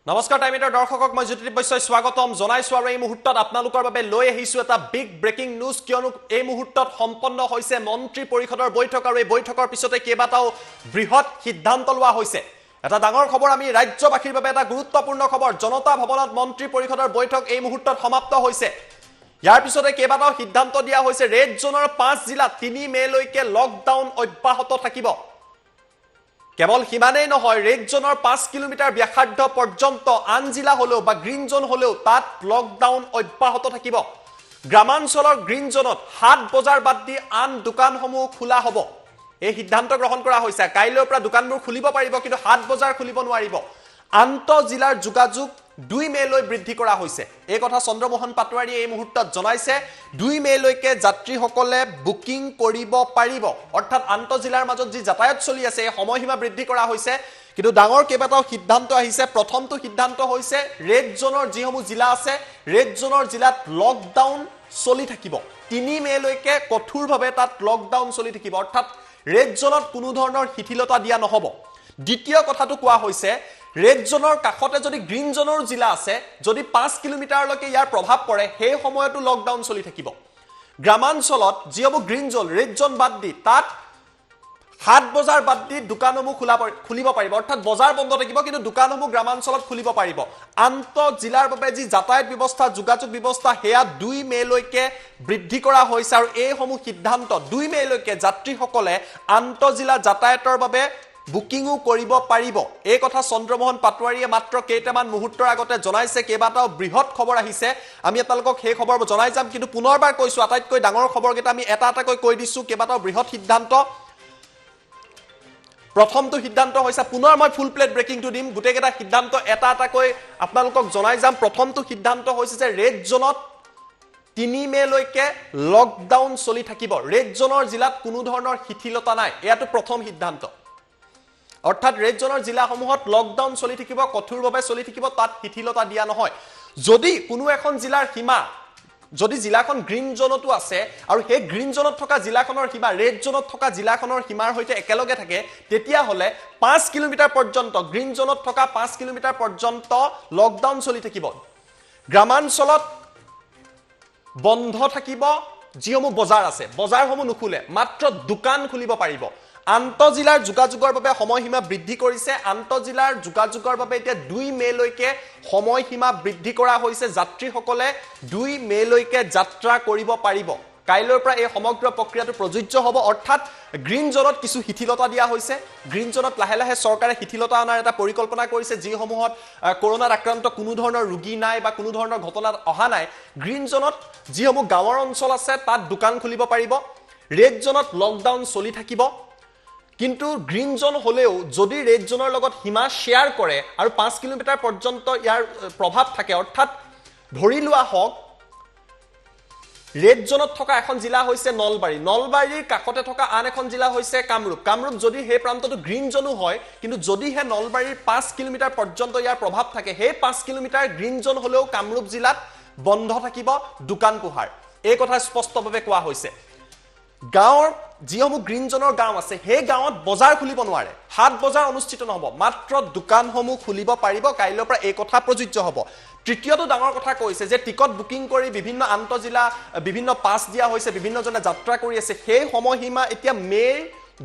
নমস্কাৰ টাইমিটাৰ দৰ্শকক মই জ্যোতিদীপ বৈশ্যই স্বাগতম জনাইছো আৰু এই মুহূৰ্তত আপোনালোকৰ বাবে লৈ আহিছো এটা বিগ ব্ৰেকিং নিউজ কিয়নো এই মুহূৰ্তত সম্পন্ন হৈছে মন্ত্ৰী পৰিষদৰ বৈঠক আৰু এই বৈঠকৰ পিছতে কেইবাটাও বৃহৎ সিদ্ধান্ত লোৱা হৈছে এটা ডাঙৰ খবৰ আমি ৰাজ্যবাসীৰ বাবে এটা গুৰুত্বপূৰ্ণ খবৰ জনতা ভৱনত মন্ত্ৰী পৰিষদৰ বৈঠক এই মুহূৰ্তত সমাপ্ত হৈছে ইয়াৰ পিছতে কেইবাটাও সিদ্ধান্ত দিয়া হৈছে ৰেড জোনৰ 5 জিলা 3 মে লৈকে লকডাউন অব্যাহত থাকিব কেৱল হিমানেই নহয় ৰেড জোনৰ 5 কিলোমিটাৰ ব্যাসাৰ্ধ পৰ্যন্ত আন জিলা হলেও বা গ্ৰীণ জোন হলেও তাত লকডাউন অব্যাহত থাকিব গ্ৰামাঞ্চলৰ গ্ৰীণ জোনত 7 বজাৰ বাদ দি আন দোকানসমূহ খোলা হ'ব এই সিদ্ধান্ত গ্ৰহণ কৰা হৈছে কাইলৈৰ পৰা দোকানবোৰ খুলিব পাৰিব কিন্তু 7 বজাৰ খুলিব নোৱাৰিব আন্তঃ জিলাৰ যোগাযোগ 2 মে লৈ বৃদ্ধি কৰা হৈছে এই কথা চন্দ্ৰমোহন পাটোৱাৰীয়ে এই মুহূৰ্তত জনাইছে 2 মে লৈকে যাত্ৰীসকলে বুকিং কৰিব পাৰিব অৰ্থাৎ আন্তঃ জিলাৰ মাজত যি যাতায়াত চলি আছে এই সময়সীমা বৃদ্ধি কৰা হৈছে কিন্তু ডাঙৰ কেইবাটাও সিদ্ধান্ত আহিছে প্ৰথমটো সিদ্ধান্ত হৈছে ৰেড জোনৰ যিসমূহ জিলা আছে ৰেড জোনৰ জিলাত লকডাউন চলি থাকিব 3 মে লৈকে কঠোৰভাৱে তাত লকডাউন চলি থাকিব অৰ্থাৎ ৰেড জোনত কোনো ধৰণৰ শিথিলতা দিয়া নহব দ্বিতীয় কথাটো কোৱা হৈছে ৰেড জোনৰ কাখতে যদি গ্ৰীণ জোনৰ জিলা আছে যদি 5 কিলোমিটাৰলৈকে ইয়াৰ প্ৰভাৱ পৰে সেই সময়তো লকডাউন চলি থাকিব গ্ৰামাঞ্চলত যিসমূহ গ্ৰীণ জোন ৰেড জোন বাদ দি তাত 7 বজাৰ বাদ দি দোকানসমূহ খুলিব পাৰিব অৰ্থাৎ বজাৰ বন্ধ থাকিব কিন্তু দোকানসমূহ গ্ৰামাঞ্চলত খুলিব পাৰিব আন্তঃ জিলাৰ বাবে যি যাতায়াত ব্যৱস্থা যোগাযোগ ব্যৱস্থা হেয়া 2 মে লৈকে বৃদ্ধি কৰা হৈছে আৰু এই সমূহ সিদ্ধান্ত 2 মে লৈকে যাত্ৰীসকলে আন্তঃ জিলা যাতায়াতৰ বাবে বুকিংও কৰিব পাৰিব এই কথা চন্দ্ৰমোহন পাটোৱাৰীয়ে মাত্ৰ কেইটামান মুহূৰ্তৰ আগতে জনাইছে কেইবাটাও বৃহৎ খবৰ আহিছে আমি আপোনালোকক সেই খবৰ জনাই যাম কিন্তু পুনৰবাৰ কৈছো আটাইতকৈ ডাঙৰ খবৰকেইটা আমি এটা এটাকৈ কৈ দিছো কেইবাটাও বৃহৎ সিদ্ধান্ত প্ৰথমটো সিদ্ধান্ত হৈছে পুনৰ মই ফুল প্লেট ব্ৰেকিংটো দিম গুটেকেটা সিদ্ধান্ত এটা এটাকৈ আপোনালোকক জনাই যাম প্ৰথমটো সিদ্ধান্ত হৈছে যে ৰেড জোনত 3 মে লৈকে লকডাউন চলি থাকিব ৰেড জোনৰ জিলাত কোনো ধৰণৰ শিথিলতা নাই এয়াটো প্ৰথম সিদ্ধান্ত অৰ্থাৎ ৰেড জোনৰ জিলাসমূহত লকডাউন চলি থাকিব কঠোৰভাৱে চলি থাকিব তাত শিথিলতা দিয়া নহয় যদি কোনো এখন জিলাৰ সীমা যদি জিলাখন গ্ৰীণ জোনতো আছে আৰু সেই গ্ৰীণ জোনত থকা জিলাখনৰ সীমা ৰেড জোনত থকা জিলাখনৰ সীমাৰ হৈতে একেলগে থাকে তেতিয়া হলে 5 কিলোমিটাৰ পৰ্যন্ত গ্ৰীণ জোনত থকা 5 কিলোমিটাৰ পৰ্যন্ত লকডাউন চলি থাকিব গ্ৰামাঞ্চলত বন্ধ থাকিব যিসমূহ বজাৰ আছে বজাৰসমূহ নুখুলে মাত্ৰ দোকান খুলিব পাৰিব আন্তঃ জিলাৰ যোগাযোগৰ বাবে সময়সীমা বৃদ্ধি কৰিছে আন্তঃ জিলাৰ যোগাযোগৰ বাবে এতিয়া 2 মে লৈকে সময়সীমা বৃদ্ধি কৰা হৈছে যাত্ৰীসকলে 2 মে লৈকে যাত্ৰা কৰিব পাৰিব কাইলৈৰ পৰা এই সমগ্ৰ প্ৰক্ৰিয়াটো প্ৰযোজ্য হ'ব অৰ্থাৎ গ্ৰীণ জোনত কিছু শিথিলতা দিয়া হৈছে গ্ৰীণ জোনত লাহে লাহে চৰকাৰে শিথিলতা আনাৰ এটা পৰিকল্পনা কৰিছে যিসমূহত কৰোনাৰ আক্ৰান্ত কোনো ধৰণৰ ৰোগী নাই বা কোনো ধৰণৰ ঘটনা অহা নাই গ্ৰীণ জোনত যিসমূহ গাঁৱৰ অঞ্চল আছে তাত দোকান খুলিব পাৰিব ৰেড জোনত লকডাউন চলি থাকিব কিন্তু গ্ৰীণ জোন হলেও যদি ৰেড জোনৰ লগত সীমা শেয়াৰ কৰে আৰু 5 কিলোমিটাৰ পৰ্যন্ত ইয়াৰ প্ৰভাৱ থাকে অৰ্থাৎ ধৰি লোৱা হওক ৰেড জোনত থকা এখন জিলা হৈছে নলবাৰীৰ কাখতে থকা আন এখন জিলা হৈছে কামৰূপ যদি হে প্ৰান্তটো গ্ৰীণ জোনো হয় কিন্তু যদি হে নলবাৰীৰ 5 কিলোমিটাৰ পৰ্যন্ত ইয়াৰ প্ৰভাৱ থাকে হে 5 কিলোমিটাৰ গ্ৰীণ জোন হলেও কামৰূপ জিলাত বন্ধ থাকিব দোকান পোহাৰ এই কথা স্পষ্টভাৱে কোৱা হৈছে গাঁৱৰ যিসমূহ গ্ৰীণ জোনৰ গাঁও আছে সেই গাঁৱত বজাৰ খুলিব নোৱাৰে 7 বজাৰ অনুষ্ঠিত নহব মাত্ৰ দোকানসমূহ খুলিব পাৰিব কাইলৈৰ পৰা এই কথা প্ৰযোজ্য হ'ব তৃতীয়টো ডাঙৰ কথা কৈছে যে টিকট বুকিং কৰি বিভিন্ন আন্তঃজিলা বিভিন্ন পাছ দিয়া হৈছে বিভিন্ন জনে যাত্ৰা কৰি আছে সেই সময়সীমা এতিয়া মে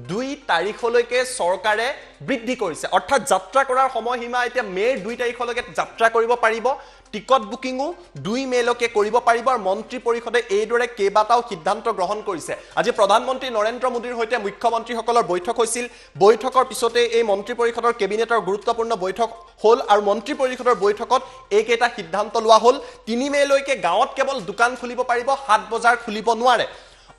2 তাৰিখলৈকে চৰকাৰে বৃদ্ধি কৰিছে অৰ্থাৎ যাত্ৰা কৰাৰ সময়সীমা এতিয়া মে 2 তাৰিখলৈকে যাত্ৰা কৰিব পাৰিব টিকট বুকিংও 2 মে লৈকে কৰিব পাৰিব আৰু মন্ত্ৰী পৰিষদে এইদৰে কেইবাটাও সিদ্ধান্ত গ্ৰহণ কৰিছে আজি প্ৰধানমন্ত্ৰী নৰেন্দ্ৰ মোদীৰ হৈতে মুখ্যমন্ত্ৰীসকলৰ বৈঠক হৈছিল বৈঠকৰ পিছতে এই মন্ত্ৰী পৰিষদৰ কেবিনেটৰ গুৰুত্বপূৰ্ণ বৈঠক হল আৰু মন্ত্ৰী পৰিষদৰ বৈঠকত এইকেইটা সিদ্ধান্ত লোৱা হল 3 মে লৈকে গাঁৱত কেৱল দোকান খুলিব পাৰিব 7 বজাৰ খুলিব নোৱাৰে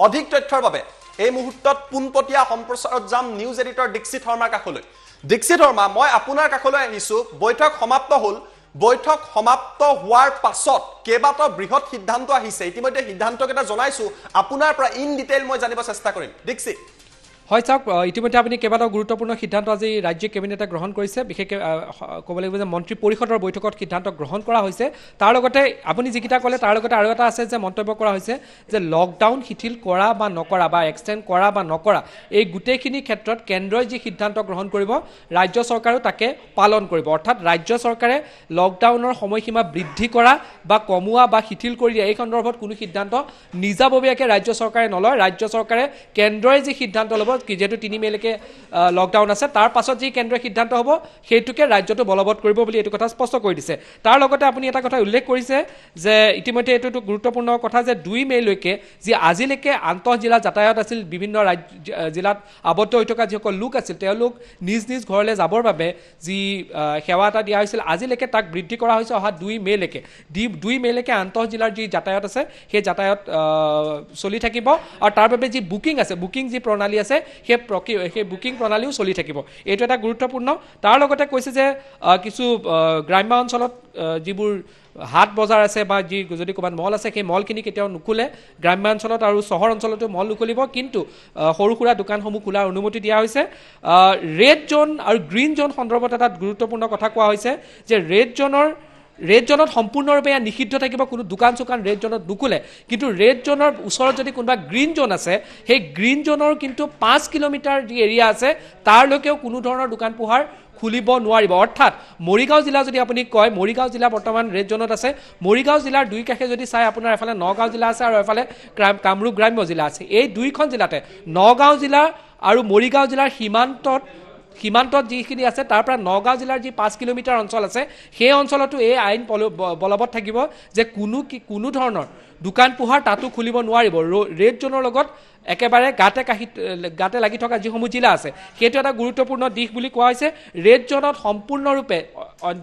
অধিক তথ্যৰ বাবে এই মুহূৰ্তত পুনপটীয়া সম্প্ৰচাৰত যাম নিউজ এডিটৰ দীক্ষিত শৰ্মাৰ কাষলৈ দীক্ষিত শৰ্মা মই আপোনাৰ কাষলৈ আহিছো বৈঠক সমাপ্ত হল বৈঠক সমাপ্ত হোৱাৰ পাছত কেইবাটাও বৃহৎ সিদ্ধান্ত আহিছে ইতিমধ্যে সিদ্ধান্তকেইটা জনাইছো আপোনাৰ পৰা ইন ডিটেইল মই জানিব চেষ্টা কৰিম দীক্ষিত হয় চাওক ইতিমধ্যে আপুনি কেইবাটাও গুৰুত্বপূৰ্ণ সিদ্ধান্ত আজি ৰাজ্যিক কেবিনেটে গ্ৰহণ কৰিছে বিশেষকৈ ক'ব লাগিব যে মন্ত্ৰী পৰিষদৰ বৈঠকত সিদ্ধান্ত গ্ৰহণ কৰা হৈছে তাৰ লগতে আপুনি যিকেইটা ক'লে তাৰ লগতে আৰু এটা আছে যে মন্তব্য কৰা হৈছে যে লকডাউন শিথিল কৰা বা নকৰা বা এক্সটেণ্ড কৰা বা নকৰা এই গোটেইখিনি ক্ষেত্ৰত কেন্দ্ৰই যি সিদ্ধান্ত গ্ৰহণ কৰিব ৰাজ্য চৰকাৰেও তাকে পালন কৰিব অৰ্থাৎ ৰাজ্য চৰকাৰে লকডাউনৰ সময়সীমা বৃদ্ধি কৰা বা কমোৱা বা শিথিল কৰি দিয়া এই সন্দৰ্ভত কোনো সিদ্ধান্ত নিজাববীয়াকৈ ৰাজ্য চৰকাৰে নলয় ৰাজ্য চৰকাৰে কেন্দ্ৰই যি সিদ্ধান্ত ল'ব যেহেতু 3 মেলৈকে লকডাউন আছে তাৰ পাছত যি কেন্দ্ৰীয় সিদ্ধান্ত হ'ব সেইটোকে ৰাজ্যটো বলবৎ কৰিব বুলি এইটো কথা স্পষ্ট কৰি দিছে তাৰ লগতে আপুনি এটা কথা উল্লেখ কৰিছে যে ইতিমধ্যে এইটো গুৰুত্বপূৰ্ণ কথা যে 2 মেলৈকে যি আজিলৈকে আন্তঃজিলা যাতায়াত আছিল বিভিন্ন জিলাত আবদ্ধ হৈ থকা যিসকল লোক আছিল তেওঁলোক নিজ নিজ ঘৰলৈ যাবৰ বাবে যি সেৱা এটা দিয়া হৈছিল আজিলৈকে তাক বৃদ্ধি কৰা হৈছে অহা 2 মেলৈকে 2 মেলৈকে আন্তঃজিলাৰ যি যাতায়াত আছে সেই যাতায়াত চলি থাকিব আৰু তাৰ বাবে যি বুকিং আছে বুকিং যি প্ৰণালী আছে সেই বুকিং প্ৰণালীও চলি থাকিব এইটো এটা গুৰুত্বপূৰ্ণ তাৰ লগতে কৈছে যে কিছু গ্ৰাম্য অঞ্চলত যিবোৰ হাট বজাৰ আছে বা যি যদি ক'ৰবাত মল আছে সেই মলখিনি কেতিয়াও নুখুলে গ্ৰাম্য অঞ্চলত আৰু চহৰ অঞ্চলতো মল নুখুলিব কিন্তু সৰু সুৰা দোকানসমূহ খোলাৰ অনুমতি দিয়া হৈছে ৰেড জোন আৰু গ্ৰীণ জোন সন্দৰ্ভত এটা গুৰুত্বপূৰ্ণ কথা কোৱা হৈছে যে ৰেড জোনত সম্পূৰ্ণৰূপে নিষিদ্ধ থাকিব কোনো দোকান চোকান ৰেড জোনত নুখুলে কিন্তু ৰেড জোনৰ ওচৰত যদি কোনোবা গ্ৰীণ জোন আছে সেই গ্ৰীণ জোনৰ কিন্তু 5 কিলোমিটাৰ যি এৰিয়া আছে তাৰলৈকেও কোনো ধৰণৰ দোকান পোহাৰ খুলিব নোৱাৰিব অৰ্থাৎ মৰিগাঁও জিলা যদি আপুনি কয় মৰিগাঁও জিলা বৰ্তমান ৰেড জোনত আছে মৰিগাঁও জিলাৰ দুই কাষে যদি চাই আপোনাৰ এফালে নগাঁও জিলা আছে আৰু এফালে কামৰূপ গ্ৰাম্য জিলা আছে এই দুইখন জিলাতে নগাঁও জিলা আৰু মৰিগাঁও জিলাৰ সীমান্তত যিখিনি আছে তাৰ পৰা নগাঁও জিলাৰ যি 5 কিলোমিটাৰ অঞ্চল আছে সেই অঞ্চলতো এই আইন বলবৎ থাকিব যে কোনো ধৰণৰ দোকান পোহাৰ তাতো খুলিব নোৱাৰিব ৰেড জোনৰ লগত একেবাৰে গাতে লাগি থকা যিসমূহ জিলা আছে সেইটো এটা গুৰুত্বপূৰ্ণ দিশ বুলি কোৱা হৈছে ৰেড জোনত সম্পূৰ্ণৰূপে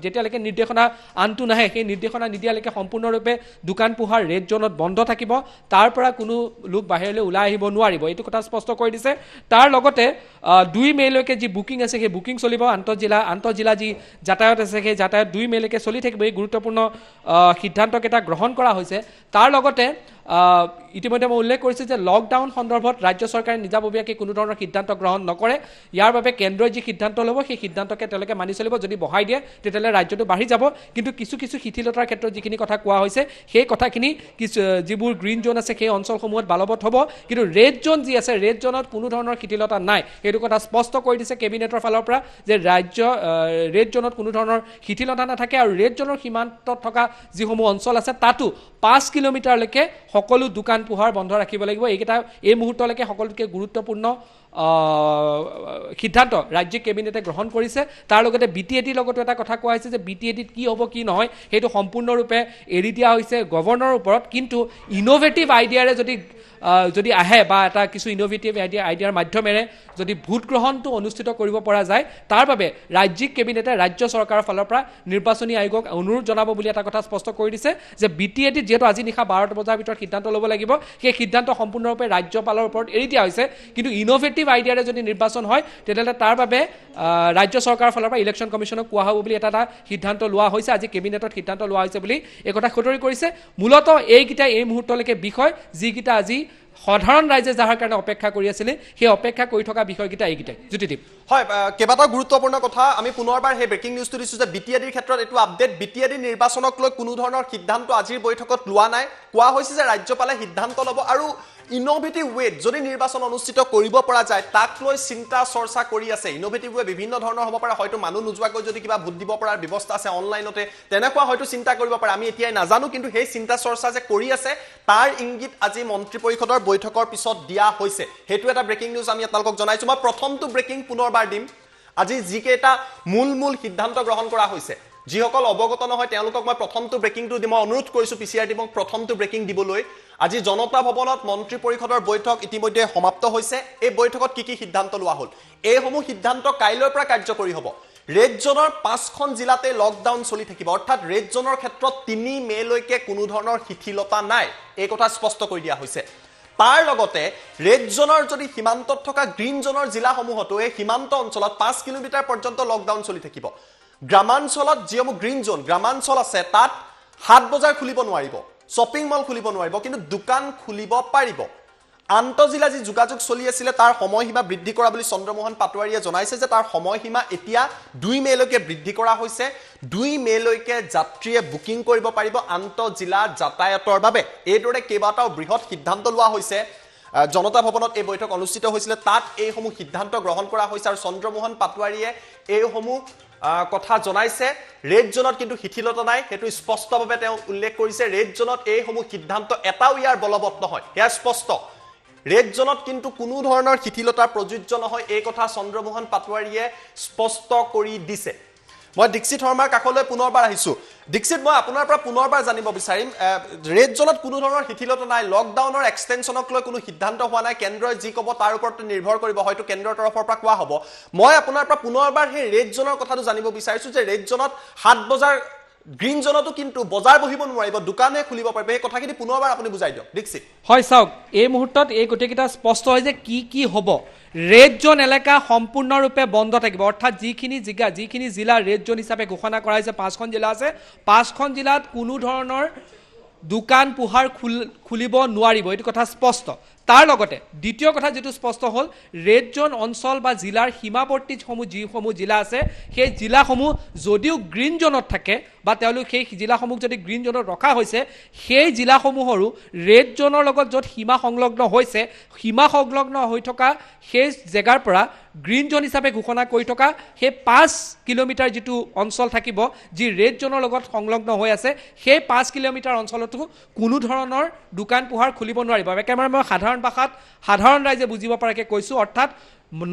যেতিয়ালৈকে নিৰ্দেশনা আনটো নাহে সেই নিৰ্দেশনা নিদিয়ালৈকে সম্পূৰ্ণৰূপে দোকান পোহাৰ ৰেড জোনত বন্ধ থাকিব তাৰ পৰা কোনো লোক বাহিৰলৈ ওলাই আহিব নোৱাৰিব এইটো কথা স্পষ্ট কৰি দিছে তাৰ লগতে 2 মেলৈকে যি বুকিং আছে সেই বুকিং চলিব আন্তঃজিলা যি যাতায়াত আছে সেই যাতায়াত 2 মেলৈকে চলি থাকিব এই গুৰুত্বপূৰ্ণ সিদ্ধান্তকেইটা গ্ৰহণ কৰা হৈছে তাৰ লগতে ইতিমধ্যে মই উল্লেখ কৰিছোঁ যে লকডাউন সন্দৰ্ভত ৰাজ্য চৰকাৰে নিজাববীয়াকৈ কোনো ধৰণৰ সিদ্ধান্ত গ্ৰহণ নকৰে ইয়াৰ বাবে কেন্দ্ৰই যি সিদ্ধান্ত ল'ব সেই সিদ্ধান্তকে তেওঁলোকে মানি চলিব যদি বঢ়াই দিয়ে তেতিয়াহ'লে ৰাজ্যটো বাঢ়ি যাব কিন্তু কিছু শিথিলতাৰ ক্ষেত্ৰত যিখিনি কথা কোৱা হৈছে সেই কথাখিনি যিবোৰ গ্ৰীণ জোন আছে সেই অঞ্চলসমূহত বলবৎ হ'ব কিন্তু ৰেড জোন যি আছে ৰেড জোনত কোনো ধৰণৰ শিথিলতা নাই সেইটো কথা স্পষ্ট কৰি দিছে কেবিনেটৰ ফালৰ পৰা যে ৰেড জোনত কোনো ধৰণৰ শিথিলতা নাথাকে আৰু ৰেড জোনৰ সীমান্তত থকা যিসমূহ অঞ্চল আছে তাতো 5 কিলোমিটাৰলৈকে সকলো দোকান পোহাৰ বন্ধ ৰাখিব লাগিব এইকেইটা এই মুহূৰ্তলৈকে সকলোতকৈ গুৰুত্বপূৰ্ণ সিদ্ধান্ত ৰাজ্যিক কেবিনেটে গ্ৰহণ কৰিছে তাৰ লগতে BTADৰ লগতো এটা কথা কোৱা হৈছে যে BTADত কি হ'ব কি নহয় সেইটো সম্পূৰ্ণৰূপে এৰি দিয়া হৈছে গভৰ্ণৰৰ ওপৰত কিন্তু ইনোভেটিভ আইডিয়াৰে যদি আহে বা এটা কিছু ইনোভেটিভ আইডিয়াৰ মাধ্যমেৰে যদি ভোট গ্ৰহণটো অনুষ্ঠিত কৰিব পৰা যায় তাৰ বাবে ৰাজ্যিক কেবিনেটে ৰাজ্য চৰকাৰৰ ফালৰ পৰা নিৰ্বাচনী আয়োগক অনুৰোধ জনাব বুলি এটা কথা স্পষ্ট কৰি দিছে যে BTAD যিহেতু আজি নিশা 12 বজাৰ ভিতৰত সিদ্ধান্ত ল'ব লাগিব সেই সিদ্ধান্ত সম্পূৰ্ণৰূপে ৰাজ্যপালৰ ওপৰত এৰি দিয়া হৈছে কিন্তু ইনোভেটিভ আইডিয়াৰে যদি নিৰ্বাচন হয় তেতিয়াহ'লে তাৰ বাবে ৰাজ্য চৰকাৰৰ ফালৰ পৰা ইলেকশ্যন কমিশ্যনক কোৱা হ'ব বুলি এটা সিদ্ধান্ত লোৱা হৈছে আজি কেবিনেটত সিদ্ধান্ত লোৱা হৈছে বুলি এই কথা সতৰি কৰিছে মূলতঃ এইকেইটা এই মুহূৰ্তলৈকে বিষয় যিকেইটা আজি সাধাৰণ ৰাইজে যাৰ কাৰণে অপেক্ষা কৰি আছিল সেই অপেক্ষা কৰি থকা বিষয়কেইটা এইকেইটাই জ্যোতিদীপ হয় কেইবাটাও গুৰুত্বপূৰ্ণ কথা আমি পুনৰবাৰ সেই ব্ৰেকিং নিউজটো দিছোঁ যে BTADৰ ক্ষেত্ৰত এইটো আপডেট BTAD নিৰ্বাচনক লৈ কোনো ধৰণৰ সিদ্ধান্ত আজিৰ বৈঠকত লোৱা নাই কোৱা হৈছে যে ৰাজ্যপালে সিদ্ধান্ত ল'ব আৰু ইনোভেটিভ ৱেত যদি নিৰ্বাচন অনুষ্ঠিত কৰিব পৰা যায় তাক লৈ চিন্তা চৰ্চা কৰি আছে ইনোভেটিভ ৱে বিভিন্ন ধৰণৰ হ'ব পাৰে হয়তো মানুহ নোযোৱাকৈ যদি কিবা ভোট দিব পৰাৰ ব্যৱস্থা আছে অনলাইনতে তেনেকুৱা হয়তো চিন্তা কৰিব পাৰে আমি এতিয়াই নাজানো কিন্তু সেই চিন্তা চৰ্চা যে কৰি আছে তাৰ ইংগিত আজি মন্ত্ৰী পৰিষদৰ বৈঠকৰ পিছত দিয়া হৈছে সেইটো এটা ব্ৰেকিং নিউজ আমি আপোনালোকক জনাইছো মই প্ৰথমটো ব্ৰেকিং পুনৰবাৰ দিম আজি যিকেইটা মূল সিদ্ধান্ত গ্ৰহণ কৰা হৈছে যিসকল অৱগত নহয় তেওঁলোকক মই প্ৰথমটো ব্ৰেকিংটো দিম মই অনুৰোধ কৰিছোঁ PCR টিমক প্ৰথমটো ব্ৰেকিং দিবলৈ আজি জনতা ভৱনত মন্ত্ৰী পৰিষদৰ বৈঠক ইতিমধ্যে সমাপ্ত হৈছে এই বৈঠকত কি সিদ্ধান্ত লোৱা হ'ল এইসমূহ সিদ্ধান্ত কাইলৈৰ পৰা কাৰ্যকৰী হ'ব ৰেড জোনৰ 5খন জিলাতে লকডাউন চলি থাকিব অৰ্থাৎ ৰেড জোনৰ ক্ষেত্ৰত 3 মেলৈকে কোনো ধৰণৰ শিথিলতা নাই এই কথা স্পষ্ট কৰি দিয়া হৈছে তাৰ লগতে ৰেড জোনৰ যদি সীমান্তত থকা গ্ৰীণ জোনৰ জিলাসমূহতো এই সীমান্ত অঞ্চলত 5 কিলোমিটাৰ পৰ্যন্ত লকডাউন চলি থাকিব গ্ৰামাঞ্চলত যিসমূহ গ্ৰীণ জোন গ্ৰামাঞ্চল আছে তাত হাট বজাৰ খুলিব নোৱাৰিব শ্বপিং মল খুলিব নোৱাৰিব কিন্তু দোকান খুলিব পাৰিব আন্তঃজিলা যি যোগাযোগ চলি আছিলে তাৰ সময়সীমা বৃদ্ধি কৰা বুলি চন্দ্ৰমোহন পাটোৱাৰীয়ে জনাইছে যে তাৰ সময়সীমা এতিয়া 2 মেলৈকে বৃদ্ধি কৰা হৈছে 2 মেলৈকে যাত্ৰীয়ে বুকিং কৰিব পাৰিব আন্তঃজিলা যাতায়াতৰ বাবে এইদৰে কেইবাটাও বৃহৎ সিদ্ধান্ত লোৱা হৈছে জনতা ভৱনত এই বৈঠক অনুষ্ঠিত হৈছিল তাত এই সমূহ সিদ্ধান্ত গ্ৰহণ কৰা হৈছে আৰু চন্দ্ৰমোহন পাটোৱাৰীয়ে এই সমূহ কথা জনাইছে ৰেড জোনত কিন্তু শিথিলতা নাই হেতু স্পষ্টভাৱে তেওঁ উল্লেখ কৰিছে ৰেড জোনত এই সমূহ সিদ্ধান্ত এটাও ইয়াৰ বলবৎ নহয় হেয়া স্পষ্ট ৰেড জোনত কিন্তু কোনো ধৰণৰ শিথিলতা প্ৰযোজ্য নহয় এই কথা চন্দ্ৰমোহন পাটোৱাৰীয়ে স্পষ্ট কৰি দিছে মই দীক্ষিত শৰ্মাৰ কাষলৈ পুনৰবাৰ আহিছো দীক্ষিত মই আপোনাৰ পৰা পুনৰবাৰ জানিব বিচাৰিম ৰেড জোনত কোনো ধৰণৰ শিথিলতা নাই লকডাউনৰ এক্সটেনশনক লৈ কোনো সিদ্ধান্ত হোৱা নাই কেন্দ্ৰই যি ক'ব তাৰ ওপৰত নিৰ্ভৰ কৰিব হয়তো কেন্দ্ৰৰ তৰফৰ পৰা কোৱা হ'ব মই আপোনাৰ পৰা পুনৰবাৰ সেই ৰেড জোনৰ কথাটো জানিব বিচাৰিছো যে ৰেড জোনত 7 বজাৰ গ্ৰীন জোনতো কিন্তু বজাৰ বহিব নোৱাৰিব দোকানে খুলিব পাৰিব এই কথাখিনি পুনৰবাৰ আপুনি বুজাই দিয়ক দীক্ষিত হয় চাওক এই মুহূৰ্তত এই গোটেইকেইটা স্পষ্ট হয় যে কি হ'ব ৰেড জোন এলেকা সম্পূৰ্ণৰূপে বন্ধ থাকিব অৰ্থাৎ যিখিনি জিলা ৰেড জোন হিচাপে ঘোষণা কৰা হৈছে 5খন জিলা আছে 5খন জিলাত কোনো ধৰণৰ দোকান পোহাৰ খুলিব নোৱাৰিব এইটো কথা স্পষ্ট তাৰ লগতে দ্বিতীয় কথা যেটো স্পষ্ট হল ৰেড জোন অঞ্চল বা জিলাৰ সীমাৱৰ্তী যিসমূহ জিলা আছে সেই জিলাসমূহ যদিও গ্ৰীণ জোনত থাকে বা তেওঁলোক সেই জিলাসমূহ যদি গ্ৰীণ জোনত ৰখা হৈছে সেই জিলাসমূহৰো ৰেড জোনৰ লগত য'ত সীমা সংলগ্ন হৈছে সীমা সংলগ্ন হৈ থকা সেই জেগাৰ পৰা গ্ৰীণ জোন হিচাপে ঘোষণা কৰি থকা সেই 5 কিলোমিটাৰ যেটো অঞ্চল থাকিব যি ৰেড জোনৰ লগত সংলগ্ন হৈ আছে সেই 5 কিলোমিটাৰ অঞ্চলতো কোনো ধৰণৰ দোকান পোহাৰ খুলিব নোৱাৰিব একেবাৰে মই সাধাৰণ ৰাইজে বুজিব পৰাকে কৈছো অৰ্থাৎ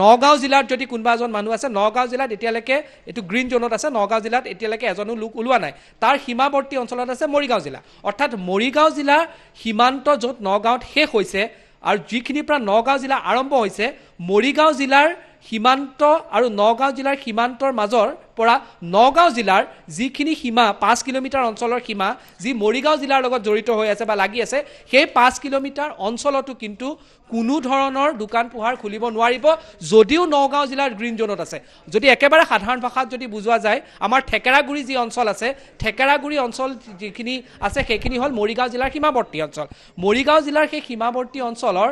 নগাঁও জিলাত যদি কোনবা এজন মানুহ আছে নগাঁও জিলাত এতিয়ালৈকে এটো গ্ৰীণ জোনত আছে নগাঁও জিলাত এতিয়ালৈকে এজনো লোক ওলোৱা নাই তাৰ সীমাৱৰ্তী অঞ্চলত আছে মৰিগাঁও জিলা অৰ্থাৎ মৰিগাঁও জিলা সীমান্ত য'ত নগাঁৱত শেষ হৈছে আৰু যিখিনিৰ পৰা নগাঁও জিলা আৰম্ভ হৈছে মৰিগাঁও জিলাৰ সীমান্ত আৰু নগাঁও জিলাৰ সীমান্তৰ মাজৰ পৰা নগাঁও জিলাৰ যিখিনি সীমা 5 কিলোমিটাৰ অঞ্চলৰ সীমা যি মৰিগাঁও জিলাৰ লগত জড়িত হৈ আছে বা লাগি আছে সেই 5 কিলোমিটাৰ অঞ্চলতো কিন্তু কোনো ধৰণৰ দোকান পোহাৰ খুলিব নোৱাৰিব যদিও নগাঁও জিলাৰ গ্ৰীণ জোনত আছে যদি একেবাৰে সাধাৰণ ভাষাত যদি বুজোৱা যায় আমাৰ ঠেকেৰাগুৰি যি অঞ্চল আছে ঠেকেৰাগুৰি অঞ্চল যিখিনি আছে সেইখিনি হল মৰিগাঁও জিলাৰ সীমাৱৰ্তী অঞ্চল মৰিগাঁও জিলাৰ সেই সীমাৱৰ্তী অঞ্চলৰ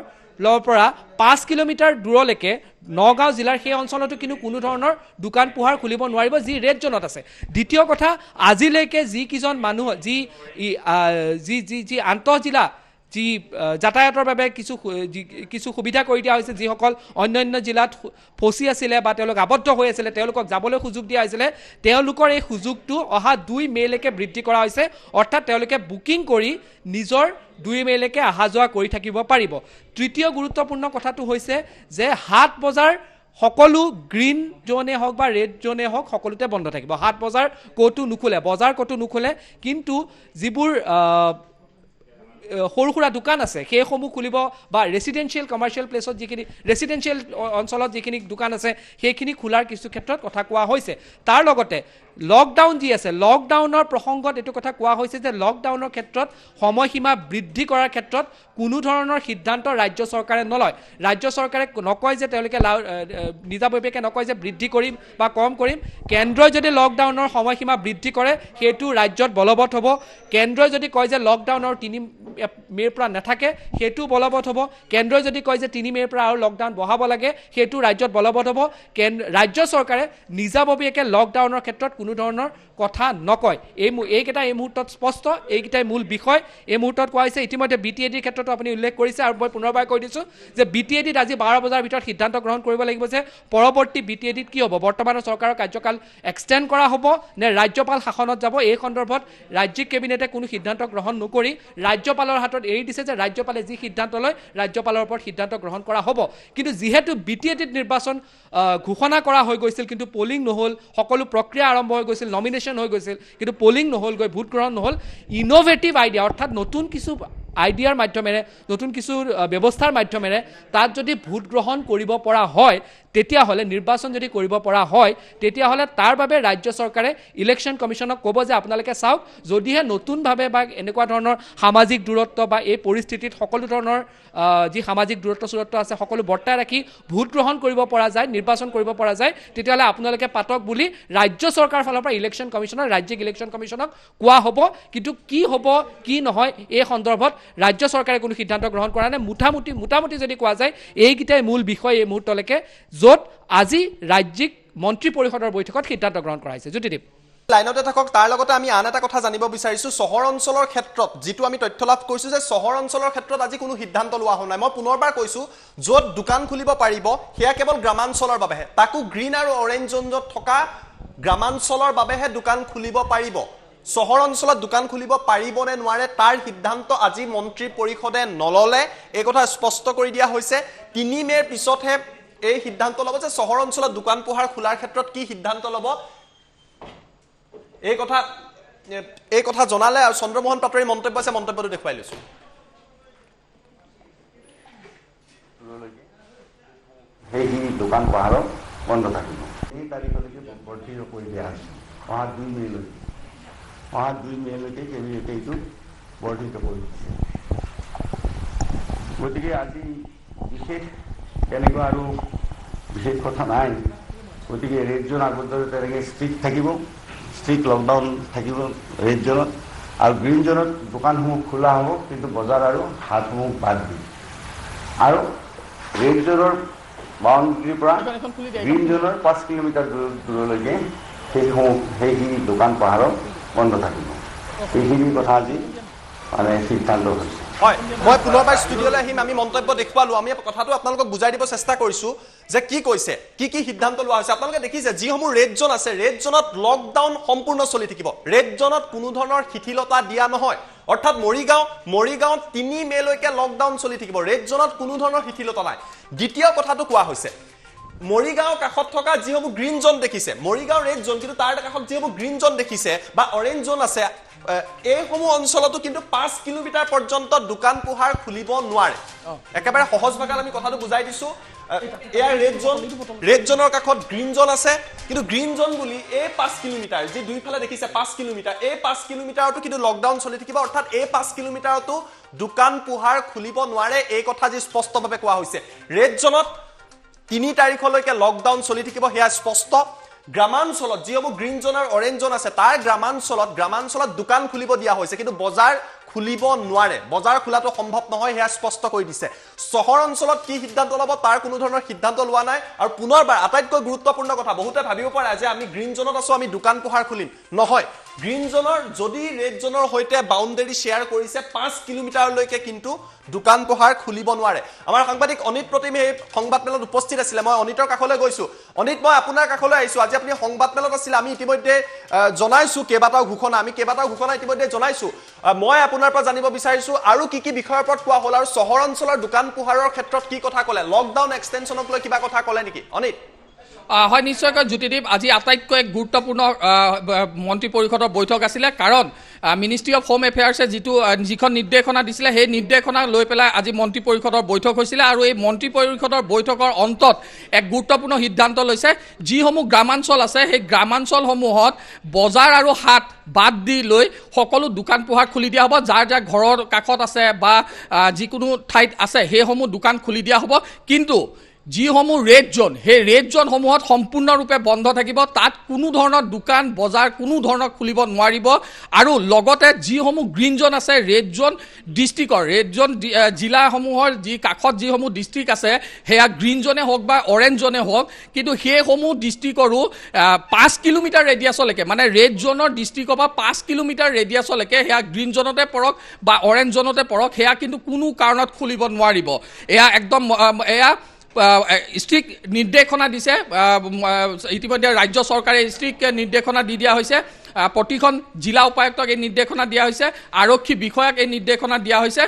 পৰা 5 কিলোমিটাৰ দূৰলৈকে নগাঁও জিলাৰ সেই অঞ্চলতো কিন্তু কোনো ধৰণৰ দোকান পোহাৰ খুলিব নোৱাৰিব যি ৰেড জোনত আছে দ্বিতীয় কথা আজিলৈকে যি কিজন মানুহ যি আন্তঃজিলা যি যাতায়াতৰ বাবে কিছু সুবিধা কৰি দিয়া হৈছে যিসকল অন্যান্য জিলাত ফচি আছিল বা তেওঁলোক আবদ্ধ হৈ আছিল তেওঁলোকক যাবলৈ সুযোগ দিয়া হৈছিল তেওঁলোকৰ এই সুযোগটো অহা 2 মেলৈকে বৃদ্ধি কৰা হৈছে অৰ্থাৎ তেওঁলোকে বুকিং কৰি নিজৰ 2 মেলৈকে আহা যোৱা কৰি থাকিব পাৰিব তৃতীয় গুৰুত্বপূৰ্ণ কথাটো হৈছে যে 7 বজাৰ সকলো গ্ৰীণ জোনে হওক বা ৰেড জোনে হওক সকলোতে বন্ধ থাকিব 7 বজাৰ কোটো নুখুলে বজাৰ কোটো নুখুলে কিন্তু যিবোৰ সৰুখুৰা দোকান আছে সেইসমূহ খুলিব বা ৰেসিডেন্সিয়েল কমাৰ্শিয়েল প্লেছত যিখিনি ৰেসিডেন্সিয়েল অঞ্চলত যিখিনি দোকান আছে সেইখিনি খোলাৰ কিছু ক্ষেত্ৰত কথা কোৱা হৈছে তাৰ লগতে লকডাউন যি আছে লকডাউনৰ প্ৰসংগত এটো কথা কোৱা হৈছে যে লকডাউনৰ ক্ষেত্ৰত সময়সীমা বৃদ্ধি কৰাৰ ক্ষেত্ৰত কোনো ধৰণৰ সিদ্ধান্ত ৰাজ্য চৰকাৰে নলয় ৰাজ্য চৰকাৰে নকয় যে তেওঁলোকে নিজাববীয়াকৈ নকয় যে বৃদ্ধি কৰিম বা কম কৰিম কেন্দ্ৰই যদি লকডাউনৰ সময়সীমা বৃদ্ধি কৰে সেইটো ৰাজ্যত বলবৎ হ'ব কেন্দ্ৰই যদি কয় যে লকডাউনৰ 3 মেৰ পৰা নাথাকে সেইটো বলবৎ হ'ব কেন্দ্ৰই যদি কয় যে 3 মেৰ পৰা আৰু লকডাউন বঢ়াব লাগে সেইটো ৰাজ্যত বলবৎ হ'ব ৰাজ্য চৰকাৰে নিজাববীয়াকৈ লকডাউনৰ ক্ষেত্ৰত কোনো ধৰণৰ কথা নকয় এইকেইটা এই মুহূৰ্তত স্পষ্ট এইকেইটাই মূল বিষয় এই মুহূৰ্তত কোৱা হৈছে ইতিমধ্যে বিটিএডিৰ ক্ষেত্ৰত আপুনি উল্লেখ কৰিছে আৰু মই পুনৰবাৰ কৈ দিছো যে বিটিএডিত আজি 12 বজাৰ ভিতৰত সিদ্ধান্ত গ্ৰহণ কৰিব লাগিব যে পৰৱৰ্তী বিটিএডিত কি হ'ব বৰ্তমানৰ চৰকাৰৰ কাৰ্যকাল এক্সটেন্ড কৰা হ'ব নে ৰাজ্যপাল শাসনত যাব এই সন্দৰ্ভত ৰাজ্যিক কেবিনেটে কোনো সিদ্ধান্ত গ্ৰহণ নকৰি ৰাজ্যপালৰ হাতত এৰি দিছে যে ৰাজ্যপালে যি সিদ্ধান্ত লয় ৰাজ্যপালৰ ওপৰত সিদ্ধান্ত গ্ৰহণ কৰা হ'ব কিন্তু যিহেতু বিটিএডিত নিৰ্বাচন ঘোষণা কৰা হৈ গৈছিল কিন্তু পলিং নহল সকলো প্ৰক্ৰিয়া আৰম্ভ হৈ গৈছিল নমিনেশ্যন হৈ গৈছিল কিন্তু পলিং নহল গৈ ভোট গ্ৰহণ নহল ইনোভেটিভ আইডিয়া অৰ্থাৎ নতুন কিছু আইডিয়াৰ মাধ্যমেৰে নতুন কিছু ব্যৱস্থাৰ মাধ্যমেৰে তাত যদি ভোট গ্ৰহণ কৰিব পৰা হয় তেতিয়াহ'লে নিৰ্বাচন যদি কৰিব পৰা হয় তেতিয়াহ'লে তাৰ বাবে ৰাজ্য চৰকাৰে ইলেকশ্যন কমিশ্যনক ক'ব যে আপোনালোকে চাওক যদিহে নতুনভাৱে বা এনেকুৱা ধৰণৰ সামাজিক দূৰত্ব বা এই পৰিস্থিতিত সকলো ধৰণৰ যি সামাজিক দূৰত্ব আছে সকলো বৰ্তাই ৰাখি ভোট গ্ৰহণ কৰিব পৰা যায় নিৰ্বাচন কৰিব পৰা যায় তেতিয়াহ'লে আপোনালোকে পাতক বুলি ৰাজ্য চৰকাৰৰ ফালৰ পৰা ইলেকশ্যন কমিশ্যনৰ ৰাজ্যিক ইলেকশ্যন কমিশ্যনক কোৱা হ'ব কিন্তু কি হ'ব কি নহয় এই সন্দৰ্ভত ৰাজ্য চৰকাৰে কোনো সিদ্ধান্ত গ্ৰহণ কৰা নাই মোটামুটি যদি কোৱা যায় এইকেইটাই মূল বিষয় এই মুহূৰ্তলৈকে য'ত আজি ৰাজ্যিক মন্ত্ৰী পৰিষদৰ বৈঠকত সিদ্ধান্ত গ্ৰহণ কৰা হৈছে জ্যোতিদীপ লাইনতে থাকক তাৰ লগতে আমি আন এটা কথা জানিব বিচাৰিছো চহৰ অঞ্চলৰ ক্ষেত্ৰত যিটো আমি তথ্য লাভ কৰিছো যে চহৰ অঞ্চলৰ ক্ষেত্ৰত আজি কোনো সিদ্ধান্ত লোৱা হোৱা নাই মই পুনৰবাৰ কৈছো য'ত দোকান খুলিব পাৰিব সেয়া কেৱল গ্ৰামাঞ্চলৰ বাবেহে তাকো গ্ৰীণ আৰু অৰেঞ্জ জোনত থকা গ্ৰামাঞ্চলৰ বাবেহে দোকান খুলিব পাৰিব চহৰ অঞ্চলত দোকান খুলিব পাৰিব নে নোৱাৰে তাৰ সিদ্ধান্ত আজি মন্ত্ৰী পৰিষদে নললে এই কথা স্পষ্ট কৰি দিয়া হৈছে 3 মেৰ পিছতহে এই সিদ্ধান্ত ল'ব যে চহৰ অঞ্চলত দোকান পোহাৰ খোলাৰ ক্ষেত্ৰত কি সিদ্ধান্ত ল'ব এই কথা জনালে আৰু চন্দ্ৰমোহন পাটোৱাৰীৰ মন্তব্য আছে মন্তব্যটো দেখুৱাই লৈছো সেই দোকান পোহাৰ বন্ধ থাকিব এই তাৰিখলৈকে বৰ্ধিত কৰি দিয়া হৈছে অহা 2 মেলৈকে কেবিনেটে এইটো বৰ্ধিত কৰি দিছে গতিকে আজি বিশেষ তেনেকুৱা আৰু বিশেষ কথা নাই গতিকে ৰেড জোন আগৰ দৰে তেনেকৈ ষ্ট্ৰিক্ট থাকিব ষ্ট্ৰিক্ট লকডাউন থাকিব ৰেড জোনত আৰু গ্ৰীণ জোনত দোকানসমূহ খোলা হ'ব কিন্তু বজাৰ আৰু হাটসমূহ বাদ দি আৰু ৰেড জোনৰ বাউণ্ডেৰীৰ পৰা গ্ৰীণ জোনৰ 5 কিলোমিটাৰ দূৰলৈকে সেইখিনি দোকান পোহাৰ বন্ধ থাকিব এইখিনি কথা আজি মানে সিদ্ধান্ত হৈছে হয় মই পুনৰবাৰ ষ্টুডিঅ'লৈ আহিম আমি মন্তব্য দেখুৱালো আমি কথাটো আপোনালোকক বুজাই দিব চেষ্টা কৰিছো যে কি কৈছে কি সিদ্ধান্ত লোৱা হৈছে আপোনালোকে দেখিছে যিসমূহ ৰেড জোন আছে ৰেড জোনত লকডাউন সম্পূৰ্ণ চলি থাকিব ৰেড জোনত কোনো ধৰণৰ শিথিলতা দিয়া নহয় অৰ্থাৎ মৰিগাঁও 3 মেলৈকে লকডাউন চলি থাকিব ৰেড জোনত কোনো ধৰণৰ শিথিলতা নাই দ্বিতীয় কথাটো কোৱা হৈছে মৰিগাঁও কাষত থকা যিসমূহ গ্ৰীণ জোন দেখিছে মৰিগাঁও ৰেড জোন কিন্তু তাৰ কাষত যিসমূহ গ্ৰীণ জোন দেখিছে বা অৰেঞ্জ জোন আছে এইসমূহ অঞ্চলতো কিন্তু 5 কিলোমিটাৰ পৰ্যন্ত দোকান পোহাৰ খুলিব নোৱাৰে একেবাৰে সহজ ভাষাত আমি কথাটো বুজাই দিছো এয়া ৰেড জোনৰ কাষত গ্ৰীণ জোন আছে কিন্তু গ্ৰীণ জোন বুলি এই 5 কিলোমিটাৰ যি দুইফালে দেখিছে 5 কিলোমিটাৰ এই 5 কিলোমিটাৰতো কিন্তু লকডাউন চলি থাকিব অৰ্থাৎ এই 5 কিলোমিটাৰতো দোকান পোহাৰ খুলিব নোৱাৰে এই কথা যি স্পষ্টভাৱে কোৱা হৈছে ৰেড জোনত 3 তাৰিখলৈকে লকডাউন চলি থাকিব হেয়া স্পষ্ট গ্ৰামাঞ্চলত যিসমূহ গ্ৰীণ জোন আৰু অৰেঞ্জ জোন আছে তাৰ গ্ৰামাঞ্চলত দোকান খুলিব দিয়া হৈছে কিন্তু বজাৰ খুলিব নোৱাৰে বজাৰ খোলাটো সম্ভৱ নহয় হেয়া স্পষ্ট কৰি দিছে চহৰ অঞ্চলত কি সিদ্ধান্ত ল'ব তাৰ কোনো ধৰণৰ সিদ্ধান্ত লোৱা নাই আৰু পুনৰবাৰ আটাইতকৈ গুৰুত্বপূৰ্ণ কথা বহুতে ভাবিব পাৰে যে আমি গ্ৰীণ জোনত আছো আমি দোকান পোহাৰ খুলিম নহয় গ্ৰীণ জোনৰ যদি ৰেড জোনৰ হৈতে বাউণ্ডেৰী শেয়াৰ কৰিছে 5 কিলোমিটাৰলৈকে কিন্তু দোকান পোহাৰ খুলিব নোৱাৰে আমাৰ সাংবাদিক অনিত প্ৰতিমে এই সংবাদ মেলত উপস্থিত আছিল মই অনিতৰ কাষলৈ গৈছো অনিত মই আপোনাৰ কাষলৈ আহিছো আজি আপুনি সংবাদ মেলত আছিল আমি ইতিমধ্যে জনাইছো কেইবাটাও ঘোষণা ইতিমধ্যে জনাইছো মই আপোনাৰ পৰা জানিব বিচাৰিছো আৰু কি বিষয়ৰ ওপৰত কোৱা হ'ল আৰু চহৰ অঞ্চলৰ দোকান পোহাৰৰ ক্ষেত্ৰত কি কথা ক'লে লকডাউন এক্সটেনশ্যনক লৈ কিবা কথা ক'লে নেকি অনিত হয় নিশ্চয়কৈ জ্যোতিদীপ আজি আটাইতকৈ এক গুৰুত্বপূৰ্ণ মন্ত্ৰী পৰিষদৰ বৈঠক আছিলে কাৰণ মিনিষ্ট্ৰী অফ হোম এফেয়াৰ্ছে যিখন নিৰ্দেশনা দিছিলে সেই নিৰ্দেশনা লৈ পেলাই আজি মন্ত্ৰী পৰিষদৰ বৈঠক হৈছিলে আৰু এই মন্ত্ৰী পৰিষদৰ বৈঠকৰ অন্তত এক গুৰুত্বপূৰ্ণ সিদ্ধান্ত লৈছে যিসমূহ গ্ৰামাঞ্চল আছে সেই গ্ৰামাঞ্চলসমূহত বজাৰ আৰু হাট বাদ দি লৈ সকলো দোকান পোহাৰ খুলি দিয়া হ'ব যাৰ ঘৰৰ কাষত আছে বা যিকোনো ঠাইত আছে সেইসমূহ দোকান খুলি দিয়া হ'ব কিন্তু যিসমূহ ৰেড জোন সেই ৰেড জোনসমূহত সম্পূৰ্ণৰূপে বন্ধ থাকিব তাত কোনো ধৰণৰ দোকান বজাৰ কোনো ধৰণৰ খুলিব নোৱাৰিব আৰু লগতে যিসমূহ গ্ৰীণ জোন আছে ৰেড জোন ডিষ্ট্ৰিক্টৰ ৰেড জোন জিলাসমূহৰ যি কাষত যিসমূহ ডিষ্ট্ৰিক্ট আছে সেয়া গ্ৰীণ জোনে হওক বা অৰেঞ্জ জোনে হওক কিন্তু সেইসমূহ ডিষ্ট্ৰিক্টৰো 5 কিলোমিটাৰ ৰেডিয়াছলৈকে মানে ৰেড জোনৰ ডিষ্ট্ৰিক্টৰ পৰা 5 কিলোমিটাৰ ৰেডিয়াছলৈকে সেয়া গ্ৰীণ জোনতে পৰক বা অৰেঞ্জ জোনতে পৰক সেয়া কিন্তু কোনো কাৰণত খুলিব নোৱাৰিব এয়া একদম ষ্ট্ৰিক্ট নিৰ্দেশনা দিছে ইতিমধ্যে ৰাজ্য চৰকাৰে ষ্ট্ৰিক্ট নিৰ্দেশনা দি দিয়া হৈছে প্ৰতিখন জিলা উপায়ুক্তক এই নিৰ্দেশনা দিয়া হৈছে, আৰক্ষী বিষয়াক এই নিৰ্দেশনা দিয়া হৈছে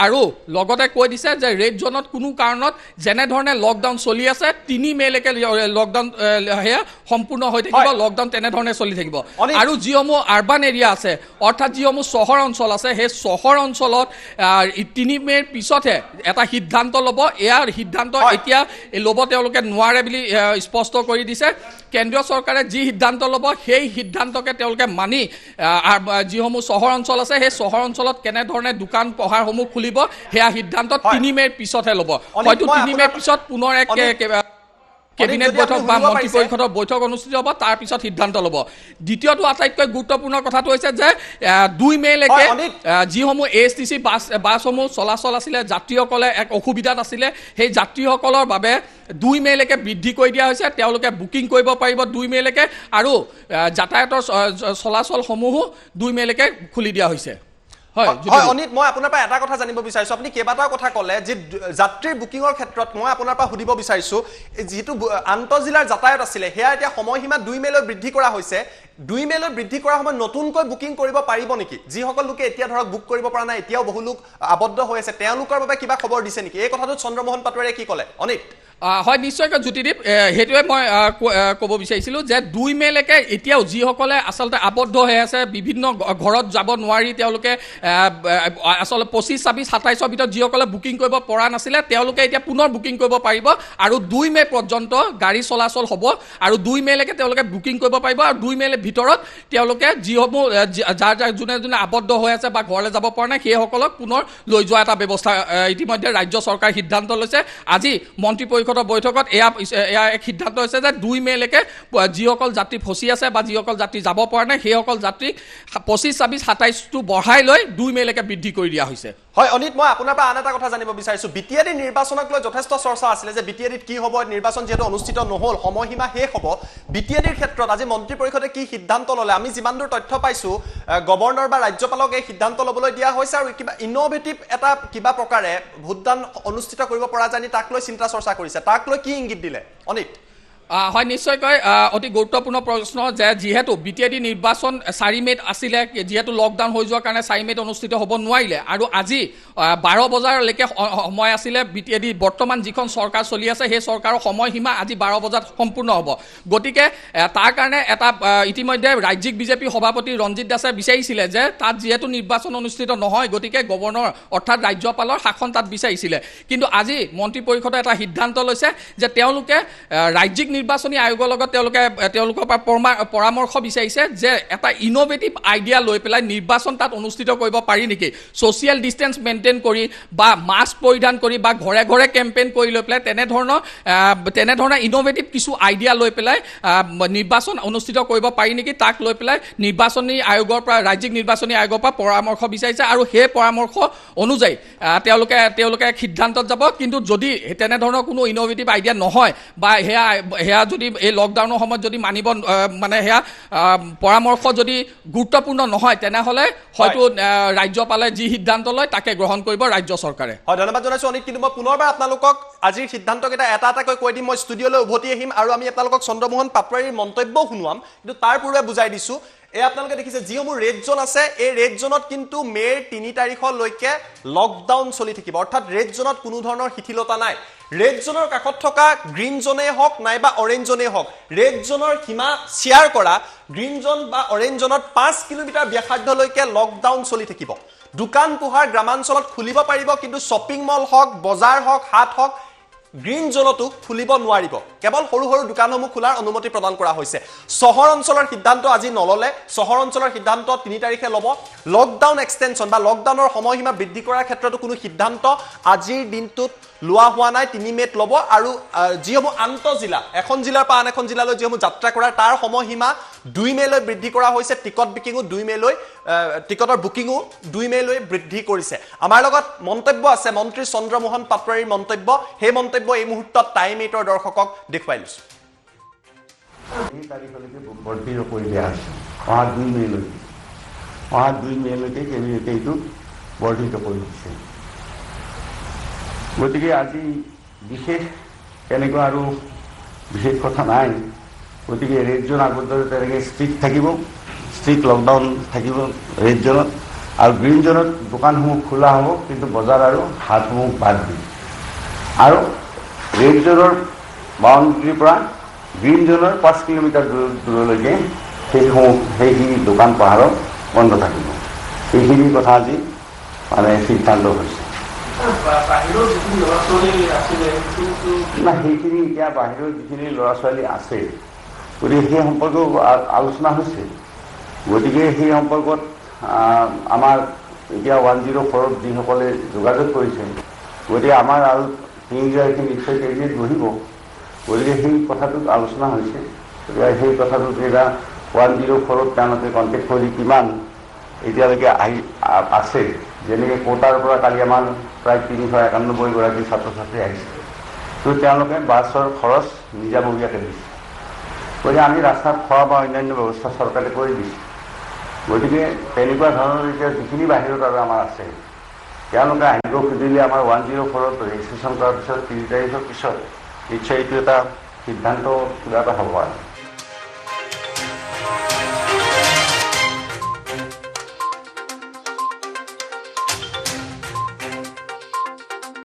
আৰু লগতে কৈ দিছে যে ৰেড জোনত কোনো কাৰণত যেনেধৰণে লকডাউন চলি আছে 3 মেলৈকে লকডাউন সেয়া সম্পূৰ্ণ হৈ থাকিব, লকডাউন তেনেধৰণে চলি থাকিব। আৰু যিসমূহ আৰ্বান এৰিয়া আছে অৰ্থাৎ যিসমূহ চহৰ অঞ্চল আছে সেই চহৰ অঞ্চলত 3 মেৰ পিছতহে এটা সিদ্ধান্ত ল'ব। ইয়াৰ সিদ্ধান্ত এতিয়া ল'ব তেওঁলোকে নোৱাৰে বুলি স্পষ্ট কৰি দিছে। কেন্দ্ৰীয় চৰকাৰে যি সিদ্ধান্ত ল'ব সেই সিদ্ধান্তকে তেওঁলোকে মানি যিসমূহ চহৰ অঞ্চল আছে সেই চহৰ অঞ্চলত কেনেধৰণে দোকান পোহাৰসমূহ খুলিব সেয়া সিদ্ধান্ত 3 মেৰ পিছতহে ল'ব। হয়তো 3 মেৰ পিছত পুনৰ এক কেবিনেট বৈঠক বা মন্ত্ৰী পৰিষদৰ বৈঠক অনুষ্ঠিত হ'ব, তাৰ পিছত সিদ্ধান্ত ল'ব। দ্বিতীয়টো আটাইতকৈ গুৰুত্বপূৰ্ণ কথাটো হৈছে যে 2 মেলৈকে যিসমূহ ASTC বাছসমূহ চলাচল আছিলে, যাত্ৰীসকলে এক অসুবিধাত আছিলে, সেই যাত্ৰীসকলৰ বাবে 2 মেলৈকে বৃদ্ধি কৰি দিয়া হৈছে। তেওঁলোকে বুকিং কৰিব পাৰিব 2 মেলৈকে আৰু যাতায়াতৰ চলাচলসমূহো 2 মেলৈকে খুলি দিয়া হৈছে। অনিত, মই আপোনাৰ পৰা এটা কথা জানিব বিচাৰিছো, আপুনি কেইবাটাও কথা ক'লে যে যাত্ৰীৰ বুকিঙৰ ক্ষেত্ৰত মই আপোনাৰ পৰা সুধিব বিচাৰিছো, যিটো আন্তঃজিলাৰ যাতায়াত আছিলে সেয়া এতিয়া সময়সীমা 2 মেলৈ বৃদ্ধি কৰা হৈছে। 2 মেলৈ বৃদ্ধি কৰাৰ সময়ত নতুনকৈ বুকিং কৰিব পাৰিব নেকি? যিসকল লোকে এতিয়া ধৰক বুক কৰিব পৰা নাই, এতিয়াও বহু লোক আবদ্ধ হৈ আছে, তেওঁলোকৰ বাবে কিবা খবৰ দিছে নেকি? এই কথাটোত চন্দ্ৰমোহন পাটোৱাৰীয়ে কি ক'লে? অনিত হয়, নিশ্চয়কৈ জ্যোতিদীপ, সেইটোৱে মই ক'ব বিচাৰিছিলোঁ যে 2 মেলৈকে এতিয়াও যিসকলে আচলতে আবদ্ধ হৈ আছে, বিভিন্ন ঘৰত যাব নোৱাৰি, তেওঁলোকে আচলতে 25, 26, 27ৰ ভিতৰত যিসকলে বুকিং কৰিব পৰা নাছিলে তেওঁলোকে এতিয়া পুনৰ বুকিং কৰিব পাৰিব আৰু 2 মে পৰ্যন্ত গাড়ী চলাচল হ'ব আৰু 2 মেলৈকে তেওঁলোকে বুকিং কৰিব পাৰিব আৰু 2 মেৰ ভিতৰত তেওঁলোকে যিসমূহ যোনে আবদ্ধ হৈ আছে বা ঘৰলৈ যাব পৰা নাই সেইসকলক পুনৰ লৈ যোৱা এটা ব্যৱস্থা ইতিমধ্যে ৰাজ্য চৰকাৰে সিদ্ধান্ত লৈছে। আজি মন্ত্ৰী পৰিষদৰ বৈঠকত এয়া এক সিদ্ধান্ত হৈছে যে 2 মেলৈকে যিসকল যাত্ৰী ফচি আছে বা যিসকল যাত্ৰী যাব পৰা নাই সেইসকল যাত্ৰীক 25, 26, 27টো বঢ়াই লৈ 2 মেলৈকে বৃদ্ধি কৰি দিয়া হৈছে। হয় অনিত, মই আপোনাৰ পৰা আন এটা কথা জানিব বিচাৰিছো, BTAD নিৰ্বাচনক লৈ যথেষ্ট চৰ্চা আছিলে যে BTADত কি হ'ব, নিৰ্বাচন যিহেতু অনুষ্ঠিত নহ'ল, সময়সীমা শেষ হ'ব। BTADৰ ক্ষেত্ৰত আজি মন্ত্ৰী পৰিষদে কি সিদ্ধান্ত ল'লে? আমি যিমান দূৰ তথ্য পাইছো গভৰ্ণৰ বা ৰাজ্যপালক এই সিদ্ধান্ত ল'বলৈ দিয়া হৈছে আৰু কিবা ইন'ভেটিভ এটা কিবা প্ৰকাৰে ভোটদান অনুষ্ঠিত কৰিব পৰা যায় তাক লৈ চিন্তা চৰ্চা কৰিছে, তাক লৈ কি ইংগিত দিলে? অনিত হয়, নিশ্চয়কৈ অতি গুৰুত্বপূৰ্ণ প্ৰশ্ন যে যিহেতু BTAD নিৰ্বাচন 4 মেত আছিলে, যিহেতু লকডাউন হৈ যোৱাৰ কাৰণে 4 মেত অনুষ্ঠিত হ'ব নোৱাৰিলে আৰু আজি 12 বজালৈকে সময় আছিলে। BTAD বৰ্তমান যিখন চৰকাৰ চলি আছে সেই চৰকাৰৰ সময়সীমা আজি 12 বজাত সম্পূৰ্ণ হ'ব। গতিকে তাৰ কাৰণে এটা ইতিমধ্যে ৰাজ্যিক বিজেপি সভাপতি ৰঞ্জিত দাসে বিচাৰিছিলে যে তাত যিহেতু নিৰ্বাচন অনুষ্ঠিত নহয় গতিকে গভৰ্ণৰ অৰ্থাৎ ৰাজ্যপালৰ শাসন তাত বিচাৰিছিলে, কিন্তু আজি মন্ত্ৰী পৰিষদে এটা সিদ্ধান্ত লৈছে যে তেওঁলোকে ৰাজ্যিক নিৰ্বাচনী আয়োগৰ লগত তেওঁলোকৰ পৰা পৰামৰ্শ বিচাৰিছে যে এটা ইন'ভেটিভ আইডিয়া লৈ পেলাই নিৰ্বাচন তাত অনুষ্ঠিত কৰিব পাৰি নেকি, ছ'চিয়েল ডিষ্টেঞ্চ মেইনটেইন কৰি বা মাস্ক পৰিধান কৰি বা ঘৰে ঘৰে কেম্পেইন কৰি লৈ পেলাই তেনেধৰণৰ ইন'ভেটিভ কিছু আইডিয়া লৈ পেলাই নিৰ্বাচন অনুষ্ঠিত কৰিব পাৰি নেকি, তাক লৈ পেলাই নিৰ্বাচনী আয়োগৰ পৰা ৰাজ্যিক নিৰ্বাচনী আয়োগৰ পৰা পৰামৰ্শ বিচাৰিছে আৰু সেই পৰামৰ্শ অনুযায়ী তেওঁলোকে সিদ্ধান্তত যাব। কিন্তু যদি তেনেধৰণৰ কোনো ইন'ভেটিভ আইডিয়া নহয় বা সেয়া যদি এই লকডাউনৰ সময়ত যদি মানিব মানে সেয়া পৰামৰ্শ যদি গুৰুত্বপূৰ্ণ নহয় তেনেহ'লে হয়তো ৰাজ্যপালে যি সিদ্ধান্ত লয় তাকে গ্ৰহণ কৰিব ৰাজ্য চৰকাৰে। হয়, ধন্যবাদ জনাইছো অনিত। কিন্তু মই পুনৰবাৰ আপোনালোকক আজিৰ সিদ্ধান্তকেইটা এটা এটাকৈ কৈ দিম, মই ষ্টুডিঅ'লৈ উভতি আহিম আৰু আমি আপোনালোকক চন্দ্ৰমোহন পাটোৱাৰীৰ মন্তব্যও শুনোৱাম, কিন্তু তাৰ পূৰ্বে বুজাই দিছো এই আপোনালোকে দেখিছে যিসমূহ ৰেড জোন আছে এই ৰেড জোনত কিন্তু মে'ৰ 3 তাৰিখলৈকে লকডাউন চলি থাকিব, অৰ্থাৎ ৰেড জোনত কোনো ধৰণৰ শিথিলতা নাই। ৰেড জোনৰ কাষত থকা গ্ৰীণ জোনেই হওক নাইবা অৰেঞ্জ জোনেই হওক, ৰেড জোনৰ সীমা শ্বেয়াৰ কৰা গ্ৰীণ জোন বা অৰেঞ্জ জোনত 5 কিলোমিটাৰ ব্যাসাৰ্ধলৈকে লকডাউন চলি থাকিব। দোকান পোহাৰ গ্ৰামাঞ্চলত খুলিব পাৰিব, কিন্তু শ্বপিং মল হওক, বজাৰ হওক, হাট হওক, গ্ৰীণ জোনতো খুলিব নোৱাৰিব। কেৱল সৰু সৰু দোকানসমূহ খোলাৰ অনুমতি প্ৰদান কৰা হৈছে। চহৰ অঞ্চলৰ সিদ্ধান্ত আজি নললে, চহৰ অঞ্চলৰ সিদ্ধান্ত 3 তাৰিখে ল'ব। লকডাউন এক্সটেনশ্যন বা লকডাউনৰ সময়সীমা বৃদ্ধি কৰাৰ ক্ষেত্ৰতো কোনো সিদ্ধান্ত আজিৰ দিনটোত লোৱা হোৱা নাই, 3 মেত ল'ব। আৰু যিসমূহ আন্তঃজিলা, এখন জিলাৰ পৰা আন এখন জিলালৈ যিসমূহ যাত্ৰা কৰাৰ তাৰ সময়সীমা 2 মেলৈ বৃদ্ধি কৰা হৈছে। টিকট বুকিঙো 2 মেলৈ, টিকটৰ বুকিঙো 2 মেলৈ বৃদ্ধি কৰিছে। আমাৰ লগত মন্তব্য আছে মন্ত্ৰী চন্দ্ৰমোহন পাটোৱাৰীৰ মন্তব্য, সেই মন্তব্য এই মুহূৰ্তত টাইম 8ৰ দৰ্শকক দেখুৱাই লৈছো। এই তাৰিখলৈকে বৰ্ধিত কৰি দিয়া হৈছে, অহা 2 মেলৈকে, অহা 2 মেলৈকে কেবিনেটে এইটো বৰ্ধিত কৰি দিছে। গতিকে আজি বিশেষ তেনেকুৱা আৰু বিশেষ কথা নাই। গতিকে ৰেড জোন আগৰ দৰে তেনেকৈ ষ্ট্ৰিক্ট থাকিব, ষ্ট্ৰিক্ট লকডাউন থাকিব ৰেড জোনত, আৰু গ্ৰীণ জোনত দোকানসমূহ খোলা হ'ব, কিন্তু বজাৰ আৰু হাটসমূহ বাদ দি। আৰু ৰেড জোনৰ বাউণ্ডেৰীৰ পৰা গ্ৰীণ জোনৰ 5 কিলোমিটাৰ দূৰলৈকে সেইখিনি দোকান পোহাৰো বন্ধ থাকিব। সেইখিনি কথা আজি মানে সিদ্ধান্ত হৈছে। না সেইখিনি এতিয়া বাহিৰৰ যিখিনি ল'ৰা ছোৱালী আছে, গতিকে সেই সম্পৰ্কেও আলোচনা হৈছে। গতিকে সেই সম্পৰ্কত আমাৰ এতিয়া 104ত যিসকলে যোগাযোগ কৰিছে, গতিকে আমাৰ আৰু তিনিগৰাকী নিশ্চয় কেবিনেট বহিব। গতিকে সেই কথাটোত আলোচনা হৈছে। গতিকে সেই কথাটোত এতিয়া 104ত তেওঁলোকে কণ্টেক্ট কৰি কিমান এতিয়ালৈকে আছে, যেনেকৈ কোটাৰ পৰা কালি আমাৰ প্ৰায় 391গৰাকী ছাত্ৰ ছাত্ৰী আহিছে, তো তেওঁলোকে বাছৰ খৰচ নিজাববীয়াকৈ দিছে। গতিকে আমি ৰাস্তাত খোৱা বা অন্যান্য ব্যৱস্থা চৰকাৰে কৰি দিছে। গতিকে তেনেকুৱা ধৰণৰ এতিয়া যিখিনি বাহিৰত আৰু আমাৰ আছে, তেওঁলোকে আহিব খুজিলে আমাৰ 104ত ৰেজিষ্ট্ৰেশ্যন কৰাৰ পিছত 3 তাৰিখৰ পিছত নিশ্চয় এইটো এটা সিদ্ধান্ত কিবা এটা হ'ব আৰু।